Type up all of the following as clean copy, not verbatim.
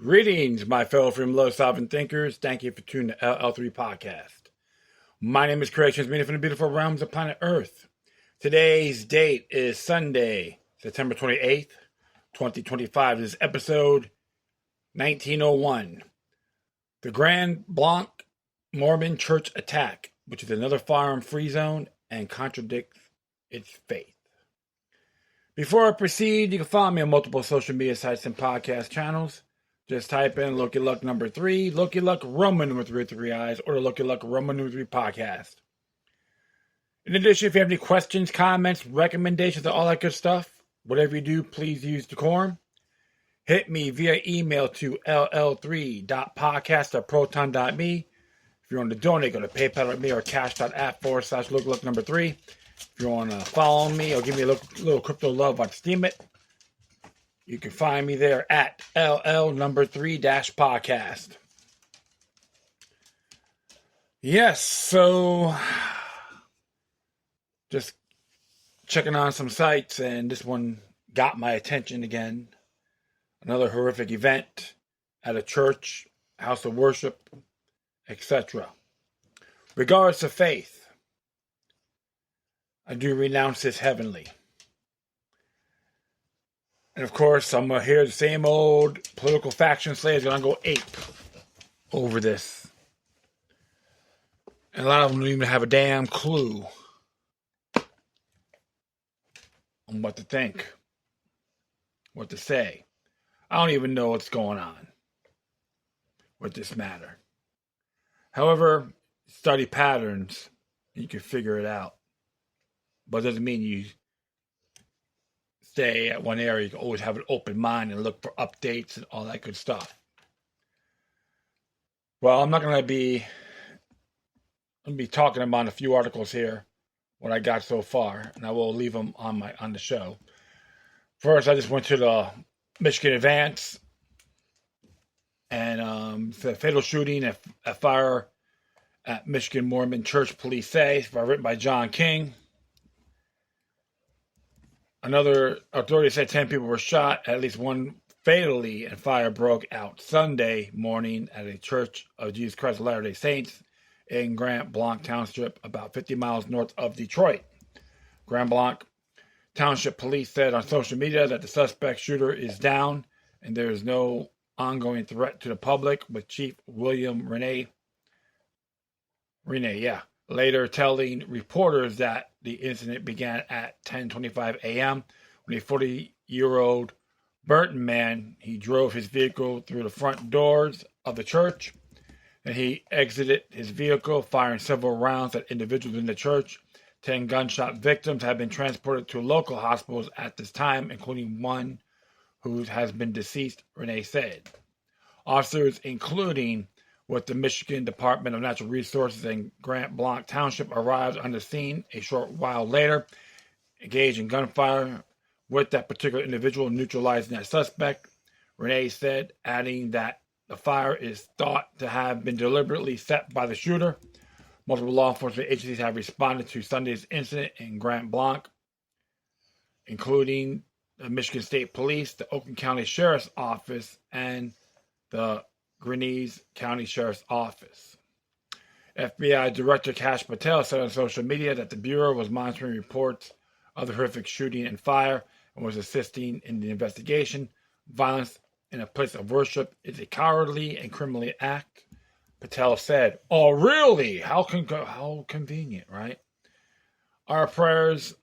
Greetings, my fellow freedom-loving sovereign thinkers. Thank you for tuning to LL3-Podcast. My name is Craig, transmitting from the beautiful realms of planet Earth. Today's date is Sunday, September 28th, 2025. This is episode 1901. The Grand Blanc Mormon Church Attack, which is another firearm-free zone and contradicts its faith. Before I proceed, you can follow me on multiple social media sites and podcast channels. Just type in Look Your Luck number 3, Look Your Luck Roman number 3 with 3 eyes, or Look Your Luck Roman number 3 podcast. In addition, if you have any questions, comments, recommendations, all that good stuff, whatever you do, please use decorum. Hit me via email to ll3.podcast@proton.me. If you want to donate, go to PayPal at me or cash.app/Look Your Luck number 3. If you want to follow me or give me a little crypto love on Steemit, you can find me there at LL number 3-podcast. Yes, so just checking on some sites, and this one got my attention again. Another horrific event at a church, house of worship, etc. Regardless of faith, I do renounce this heavenly. And of course, I'm going to hear the same old political faction slaves going to go ape over this. And a lot of them don't even have a damn clue on what to think, what to say. I don't even know what's going on with this matter. However, study patterns, you can figure it out. But it doesn't mean you stay at one area. You can always have an open mind and look for updates and all that good stuff. Well, I'm going to be talking about a few articles here, what I got so far, and I will leave them on the show. First, I just went to the Michigan Advance, and the fatal shooting at fire at Michigan Mormon Church, police say, written by John King. Another authority said 10 people were shot, at least one fatally, and fire broke out Sunday morning at a Church of Jesus Christ of Latter-day Saints in Grand Blanc Township, about 50 miles north of Detroit. Grand Blanc Township police said on social media that the suspect shooter is down and there is no ongoing threat to the public, with Chief William Renee later telling reporters that the incident began at 10:25 a.m. when a 40-year-old Burton man, he drove his vehicle through the front doors of the church, and he exited his vehicle, firing several rounds at individuals in the church. 10 gunshot victims have been transported to local hospitals at this time, including one who has been deceased, Renee said. Officers, including with the Michigan Department of Natural Resources and Grand Blanc Township, arrived on the scene a short while later, engaged in gunfire with that particular individual, neutralizing that suspect, Renee said, adding that the fire is thought to have been deliberately set by the shooter. Multiple law enforcement agencies have responded to Sunday's incident in Grand Blanc, including the Michigan State Police, the Oakland County Sheriff's Office, and the Grinnell County Sheriff's Office. FBI Director Kash Patel said on social media that the Bureau was monitoring reports of the horrific shooting and fire and was assisting in the investigation. Violence in a place of worship is a cowardly and criminal act, Patel said. Oh, really? How convenient, right? Our prayers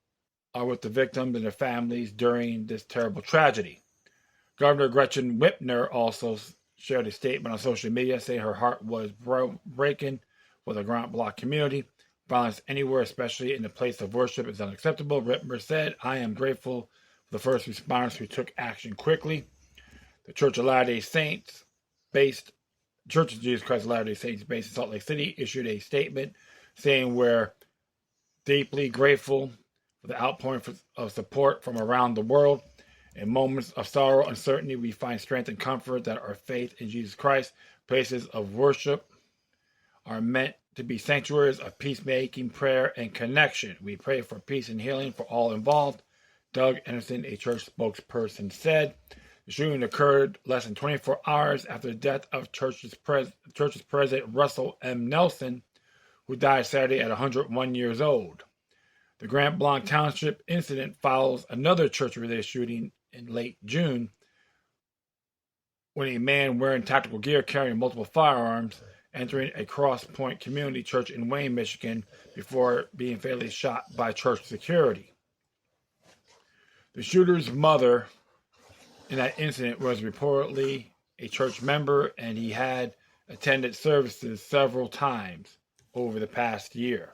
are with the victims and their families during this terrible tragedy. Governor Gretchen Whitmer also shared a statement on social media saying her heart was breaking for the Grand Blanc community. Violence anywhere, especially in the place of worship, is unacceptable. Whitmer said, I am grateful for the first responders who took action quickly. The Church of Latter-day Saints, Church of Jesus Christ of Latter-day Saints, based in Salt Lake City, issued a statement saying we're deeply grateful for the outpouring of support from around the world. In moments of sorrow and uncertainty, we find strength and comfort that our faith in Jesus Christ, places of worship, are meant to be sanctuaries of peacemaking, prayer, and connection. We pray for peace and healing for all involved. Doug Anderson, a church spokesperson, said. The shooting occurred less than 24 hours after the death of church's president Russell M. Nelson, who died Saturday at 101 years old. The Grand Blanc Township incident follows another church-related shooting in late June, when a man wearing tactical gear carrying multiple firearms entering a Cross Point Community Church in Wayne, Michigan, before being fatally shot by church security. The shooter's mother in that incident was reportedly a church member, and he had attended services several times over the past year.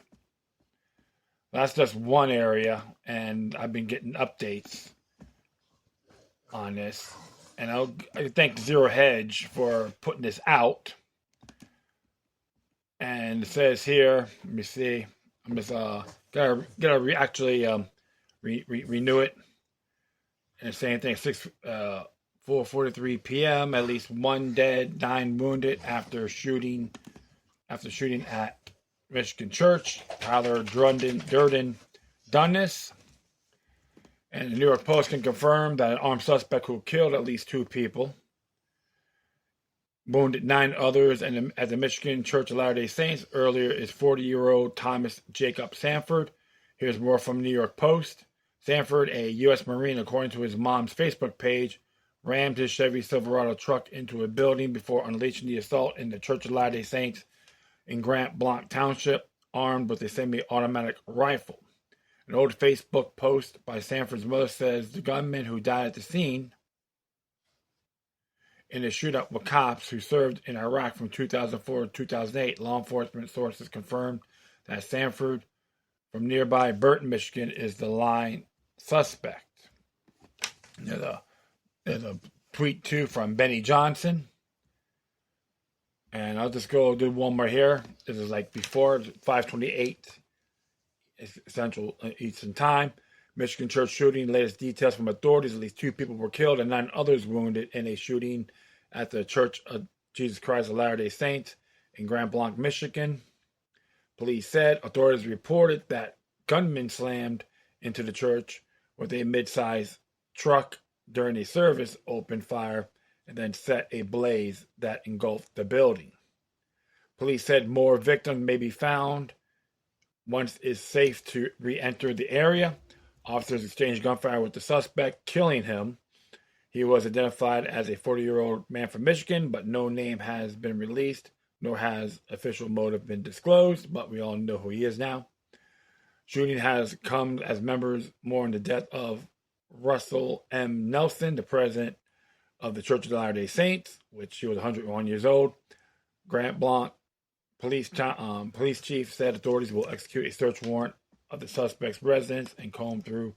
That's just one area, and I've been getting updates on this. And I thank Zero Hedge for putting this out. And it says here, let me see. I'm just gotta renew it. And the same thing, 4:43 p.m. At least 1 dead, 9 wounded after shooting at Michigan Church. Tyler Durden done this. And the New York Post can confirm that an armed suspect who killed at least 2 people, wounded 9 others at the Michigan Church of Latter-day Saints earlier is 40-year-old Thomas Jacob Sanford. Here's more from New York Post. Sanford, a U.S. Marine, according to his mom's Facebook page, rammed his Chevy Silverado truck into a building before unleashing the assault in the Church of Latter-day Saints in Grand Blanc Township, armed with a semi-automatic rifle. An old Facebook post by Sanford's mother says the gunman who died at the scene in a shootout with cops who served in Iraq from 2004 to 2008. Law enforcement sources confirmed that Sanford from nearby Burton, Michigan, is the line suspect. There's a tweet too from Benny Johnson. And I'll just go do one more here. This is like before 5:28 Central Eastern Time. Michigan Church shooting. Latest details from authorities. At least 2 people were killed and 9 others wounded in a shooting at the Church of Jesus Christ of Latter-day Saints in Grand Blanc, Michigan. Police said authorities reported that gunmen slammed into the church with a mid-sized truck during a service, opened fire, and then set a blaze that engulfed the building. Police said more victims may be found once it's safe to re-enter the area. Officers exchanged gunfire with the suspect, killing him. He was identified as a 40-year-old man from Michigan, but no name has been released, nor has official motive been disclosed, but we all know who he is now. Shooting has come as members mourn the death of Russell M. Nelson, the president of the Church of the Latter-day Saints, which he was 101 years old. Grand Blanc police chief said authorities will execute a search warrant of the suspect's residence and comb through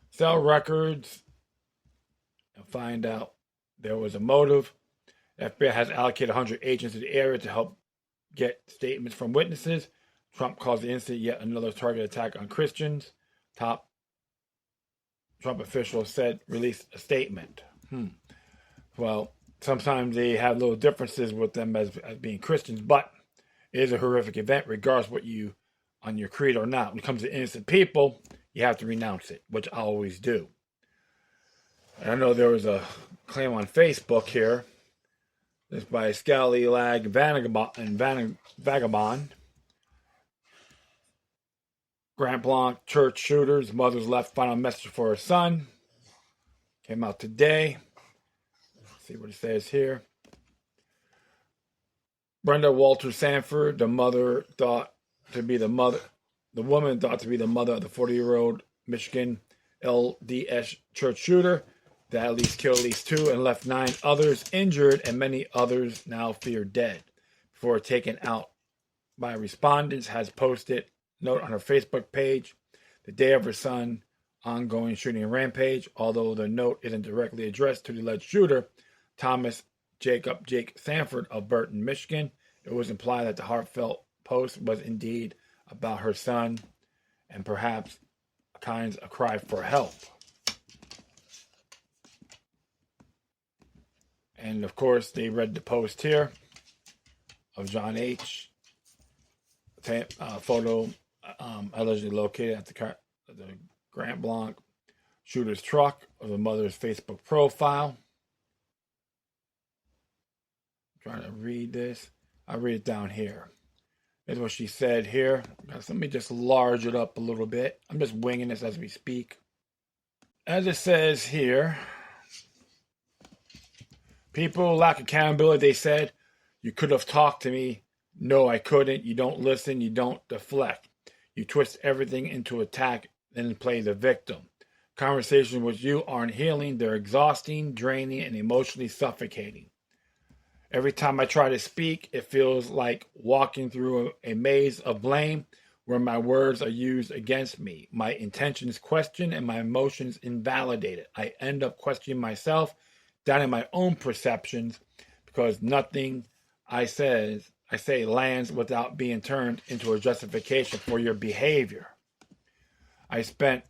cell records and find out there was a motive. The FBI has allocated 100 agents to the area to help get statements from witnesses. Trump calls the incident yet another targeted attack on Christians. Top Trump officials released a statement. Well, sometimes they have little differences with them as being Christians, but it is a horrific event, regardless what you on your creed or not. When it comes to innocent people, you have to renounce it, which I always do. And I know there was a claim on Facebook here. This by Scallywag Vagabond. Grand Blanc church shooters, mother's left final message for her son. Came out today. Let's see what it says here. Brenda Walter Sanford, the woman thought to be the mother of the 40-year-old Michigan LDS church shooter that at least killed at least 2 and left 9 others injured and many others now feared dead. Before taken out by respondents, has posted note on her Facebook page the day of her son's ongoing shooting rampage. Although the note isn't directly addressed to the alleged shooter, Thomas Jake Sanford of Burton, Michigan, it was implied that the heartfelt post was indeed about her son and perhaps a cry for help. And of course, they read the post here of John H. Photo allegedly located at the Grand Blanc shooter's truck of the mother's Facebook profile. trying to read this. I read it down here. That's what she said here. Let me just large it up a little bit. I'm just winging this as we speak. As it says here, people lack accountability. They said, you could have talked to me. No, I couldn't. You don't listen. You don't deflect. You twist everything into attack, then play the victim. Conversations with you aren't healing. They're exhausting, draining, and emotionally suffocating. Every time I try to speak, it feels like walking through a maze of blame where my words are used against me. My intentions questioned and my emotions invalidated. I end up questioning myself, doubting my own perceptions, because nothing I say lands without being turned into a justification for your behavior. I spent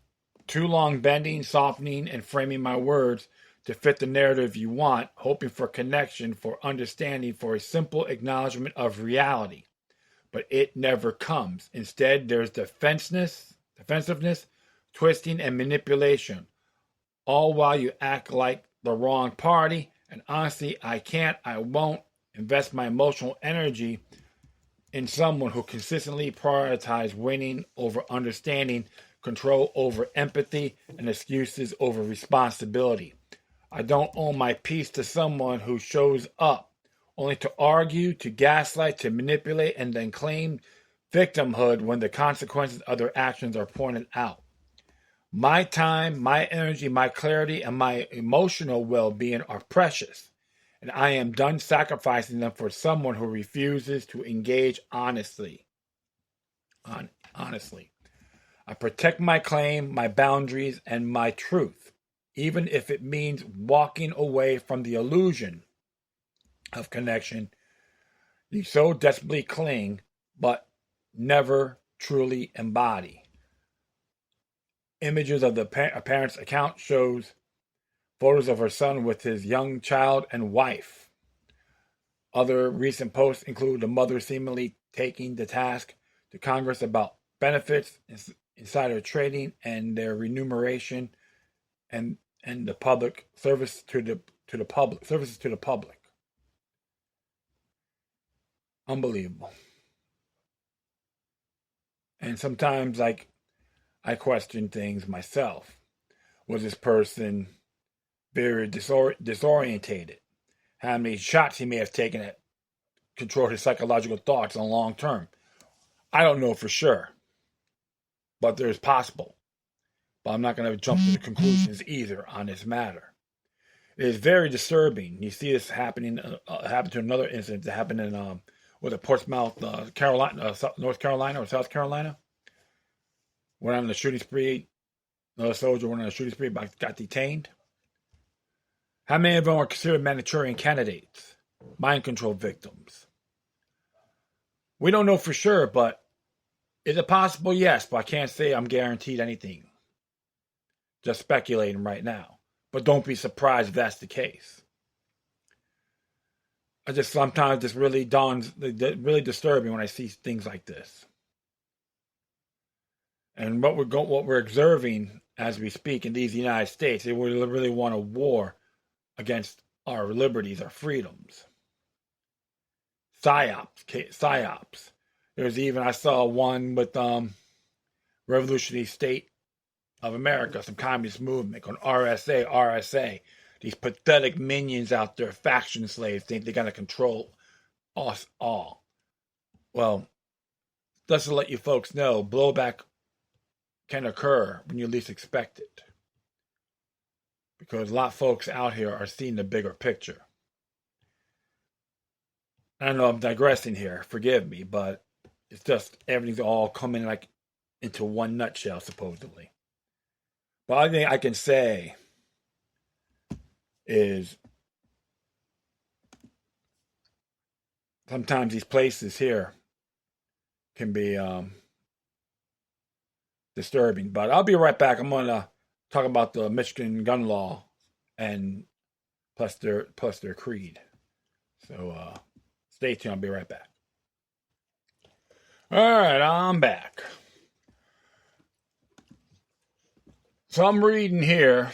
too long bending, softening, and framing my words to fit the narrative you want, hoping for connection, for understanding, for a simple acknowledgement of reality. But it never comes. Instead, there's defensiveness, twisting, and manipulation, all while you act like the wrong party. And honestly, I won't invest my emotional energy in someone who consistently prioritizes winning over understanding, control over empathy, and excuses over responsibility. I don't owe my peace to someone who shows up only to argue, to gaslight, to manipulate, and then claim victimhood when the consequences of their actions are pointed out. My time, my energy, my clarity, and my emotional well-being are precious, and I am done sacrificing them for someone who refuses to engage honestly. I protect my claim, my boundaries, and my truth, even if it means walking away from the illusion of connection you so desperately cling, but never truly embody. Images of a parent's account shows photos of her son with his young child and wife. Other recent posts include the mother seemingly taking the task to Congress about benefits, insider trading, and their remuneration, and the public services to the public. Unbelievable. And sometimes, I question things myself. Was this person very disorientated? How many shots he may have taken that controlled his psychological thoughts on long term? I don't know for sure, but there's possible. But I'm not going to jump to the conclusions either on this matter. It is very disturbing. You see this happening. Happened to another incident that happened in Portsmouth, North Carolina or South Carolina. Went on a shooting spree. Another soldier went on a shooting spree, but got detained. How many of them are considered Manchurian candidates, mind control victims? We don't know for sure, but is it possible? Yes, but I can't say I'm guaranteed anything. Just speculating right now. But don't be surprised if that's the case. Sometimes this really really disturbing when I see things like this. And what we're observing as we speak in these United States, they really want a war against our liberties, our freedoms. Psyops. I saw one with Revolutionary State of America, some communist movement on RSA. These pathetic minions out there, faction slaves, think they're going to control us all. Well, just to let you folks know, blowback can occur when you least expect it. Because a lot of folks out here are seeing the bigger picture. I know I'm digressing here, forgive me, but it's just everything's all coming into one nutshell, supposedly. But the only thing I can say is sometimes these places here can be disturbing. But I'll be right back. I'm going to talk about the Michigan gun law and plus their creed. So stay tuned. I'll be right back. All right, I'm back. So I'm reading here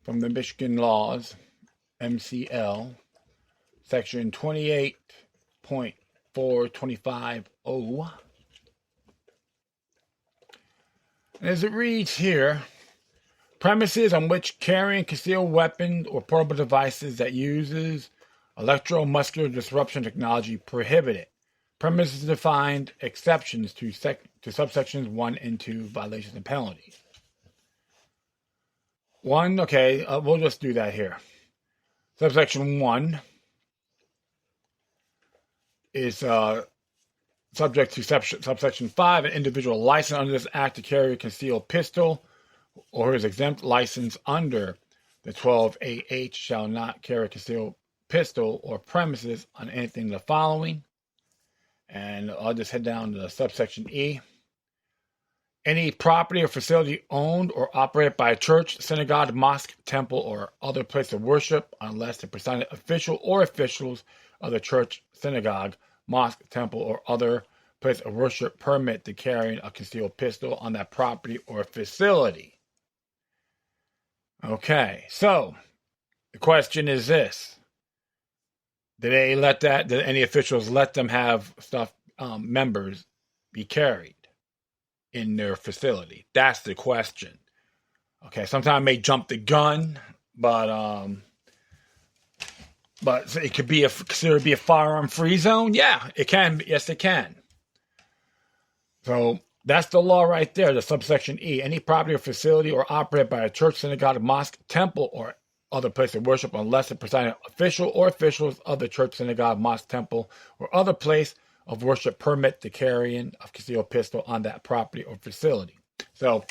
from the Michigan laws, MCL, section 28.425.0. As it reads here, premises on which carrying concealed weapons or portable devices that uses electromuscular disruption technology prohibited. Premises defined exceptions to subsections 1 and 2 violations and penalties. 1, okay, we'll just do that here. Subsection 1 is subject to subsection 5, an individual licensed under this act to carry a concealed pistol or his exempt license under the 12AH shall not carry a concealed pistol or premises on anything of the following. And I'll just head down to subsection E. Any property or facility owned or operated by a church, synagogue, mosque, temple, or other place of worship, unless the presiding official or officials of the church, synagogue, mosque, temple, or other place of worship permit the carrying a concealed pistol on that property or facility. Okay, so the question is this. Did any officials let them have members be carried in their facility? That's the question. Okay, sometimes I may jump the gun, but it could be considered to be a firearm-free zone? Yeah, it can. Yes, it can. So that's the law right there, the subsection E. Any property or facility or operated by a church, synagogue, mosque, temple, or other place of worship, unless the presiding official or officials of the church, synagogue, mosque, temple, or other place of worship permit the carrying of concealed pistol on that property or facility. So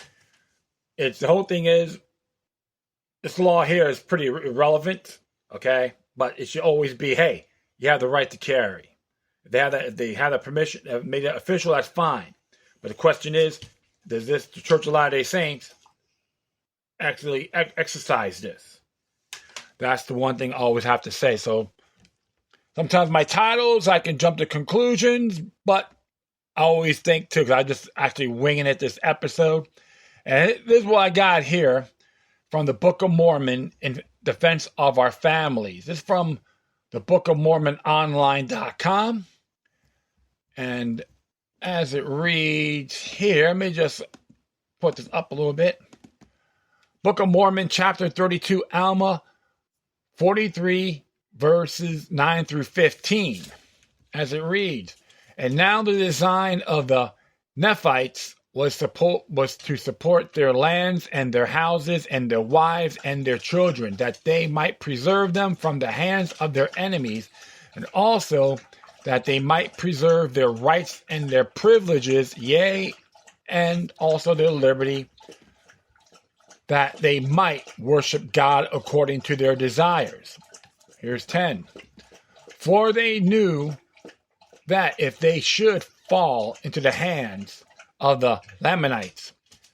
the whole thing is, this law here is pretty irrelevant, okay? But it should always be, hey, you have the right to carry. If they have the permission, made it official, that's fine. But the question is, does the Church of Latter-day Saints actually exercise this? That's the one thing I always have to say. So sometimes my titles, I can jump to conclusions, but I always think too, because I just actually winging it this episode. And this is what I got here from the Book of Mormon in defense of our families. This is from the Book of Mormon online.com. And as it reads here, let me just put this up a little bit. Book of Mormon, chapter 32, Alma 43, verses 9 through 15, as it reads, and now the design of the Nephites was to support their lands and their houses and their wives and their children, that they might preserve them from the hands of their enemies, and also that they might preserve their rights and their privileges, yea, and also their liberty, that they might worship God according to their desires. Here's 10. For they knew that if they should fall into the hands of the Lamanites,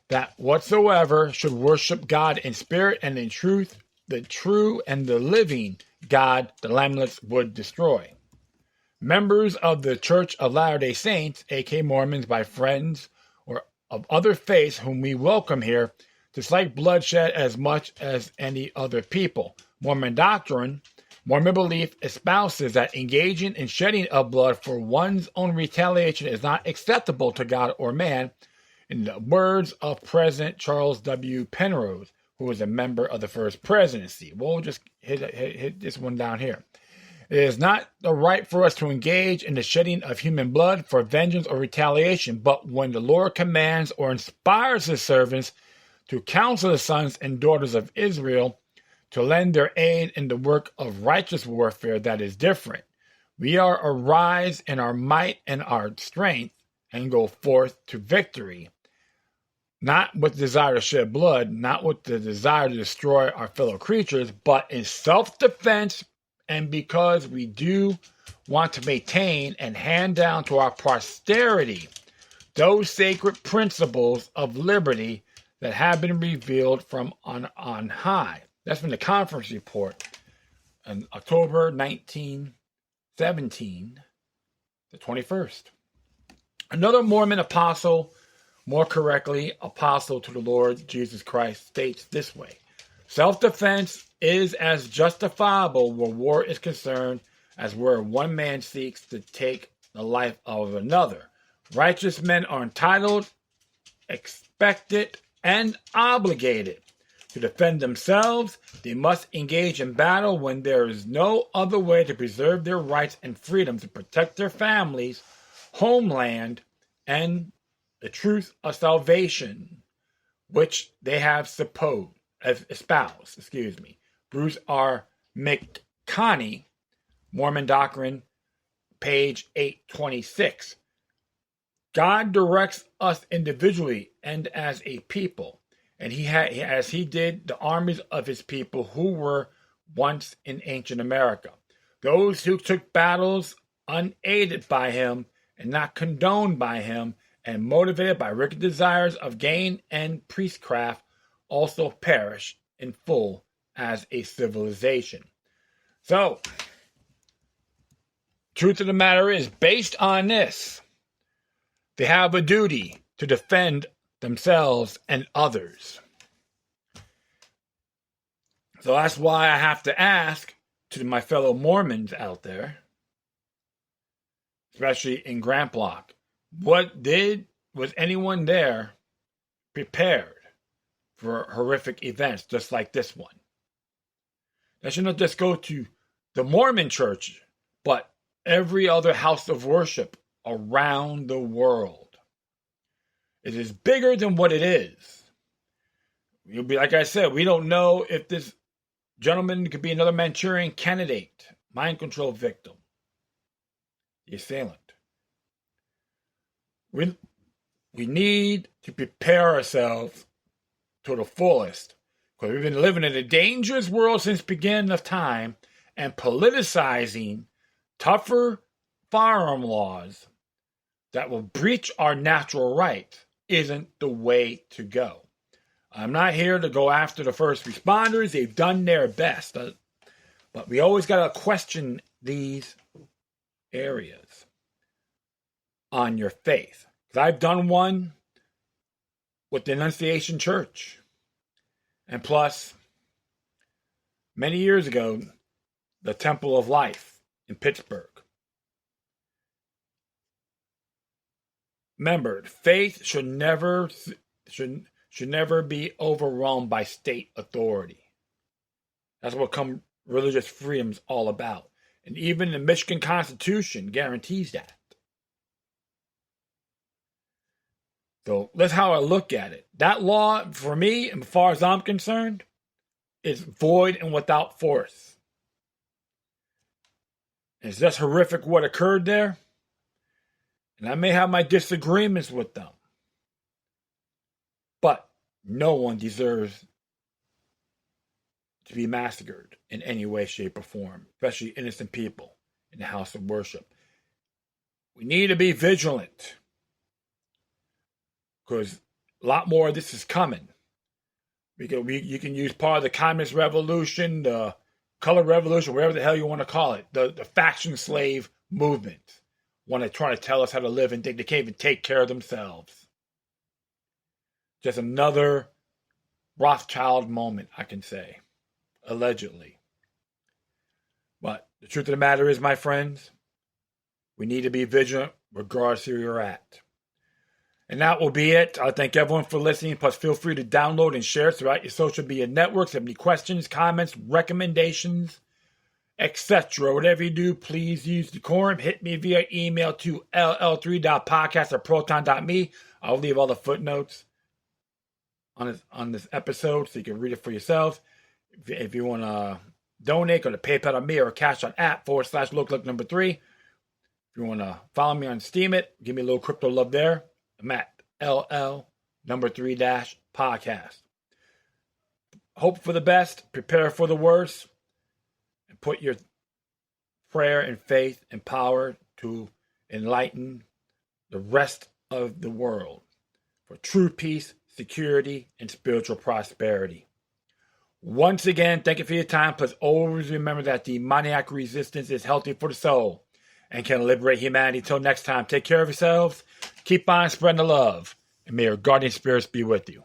that whatsoever should worship God in spirit and in truth, the true and the living God, the Lamanites would destroy. Members of the Church of Latter-day Saints, aka Mormons, by friends or of other faiths whom we welcome here, dislike bloodshed as much as any other people. Mormon doctrine, Mormon belief espouses that engaging in shedding of blood for one's own retaliation is not acceptable to God or man, in the words of President Charles W. Penrose, who was a member of the First Presidency. We'll just hit this one down here. It is not the right for us to engage in the shedding of human blood for vengeance or retaliation, but when the Lord commands or inspires his servants to counsel the sons and daughters of Israel to lend their aid in the work of righteous warfare, that is different. We are arise in our might and our strength and go forth to victory, not with the desire to shed blood, not with the desire to destroy our fellow creatures, but in self-defense, and because we do want to maintain and hand down to our posterity those sacred principles of liberty that have been revealed from on high. That's from the conference report on October 1917, the 21st. Another Mormon apostle, more correctly, apostle to the Lord Jesus Christ, states this way: self-defense is as justifiable where war is concerned as where one man seeks to take the life of another. Righteous men are entitled, expected, and obligated to defend themselves. They must engage in battle when there is no other way to preserve their rights and freedom, to protect their families, homeland, and the truth of salvation, which they have espoused. Bruce R. McConney, Mormon Doctrine, page 826. God directs us individually and as a people, and as he did the armies of his people who were once in ancient America. Those who took battles unaided by him and not condoned by him and motivated by wicked desires of gain and priestcraft also perish in full as a civilization. So, truth of the matter is, based on this, they have a duty to defend themselves and others. So that's why I have to ask to my fellow Mormons out there, especially in Grand Blanc, was anyone there prepared for horrific events just like this one? That should not just go to the Mormon church, but every other house of worship around the world. It is bigger than what it is. You'll be, like I said, we don't know if this gentleman could be another Manchurian candidate, mind control victim, the assailant. We need to prepare ourselves to the fullest, because we've been living in a dangerous world since the beginning of time, and politicizing tougher firearm laws that will breach our natural rights isn't the way to go. I'm not here to go after the first responders. They've done their best. But we always got to question these areas on your faith. Because I've done one with the Annunciation Church. And plus, many years ago, the Temple of Life in Pittsburgh. Remember, faith should never be overwhelmed by state authority. That's what religious freedom is all about. And even the Michigan Constitution guarantees that. So that's how I look at it. That law, for me, and as far as I'm concerned, is void and without force. It's just horrific what occurred there. And I may have my disagreements with them. But no one deserves to be massacred in any way, shape, or form, especially innocent people in the house of worship. We need to be vigilant, because a lot more of this is coming. You can use part of the communist revolution, the color revolution, whatever the hell you want to call it, the faction slave movement. Want to try to tell us how to live and think they can't even take care of themselves. Just another Rothschild moment, I can say. Allegedly. But the truth of the matter is, my friends, we need to be vigilant regardless of where you're at. And that will be it. I thank everyone for listening. Plus, feel free to download and share throughout your social media networks. If you have any questions, comments, recommendations, etc. Whatever you do, please use decorum. Hit me via email to ll3-podcast@proton.me. I'll leave all the footnotes on this episode so you can read it for yourself. If you want to donate, go to PayPal or me or Cash on app /look3. If you want to follow me on Steemit, give me a little crypto love there. I'm at LL3-Podcast. Hope for the best, prepare for the worst, and put your prayer and faith and power to enlighten the rest of the world for true peace, security, and spiritual prosperity. Once again, thank you for your time. Plus, always remember that demoniac resistance is healthy for the soul and can liberate humanity. Till next time, take care of yourselves, keep on spreading the love, and may your guardian spirits be with you.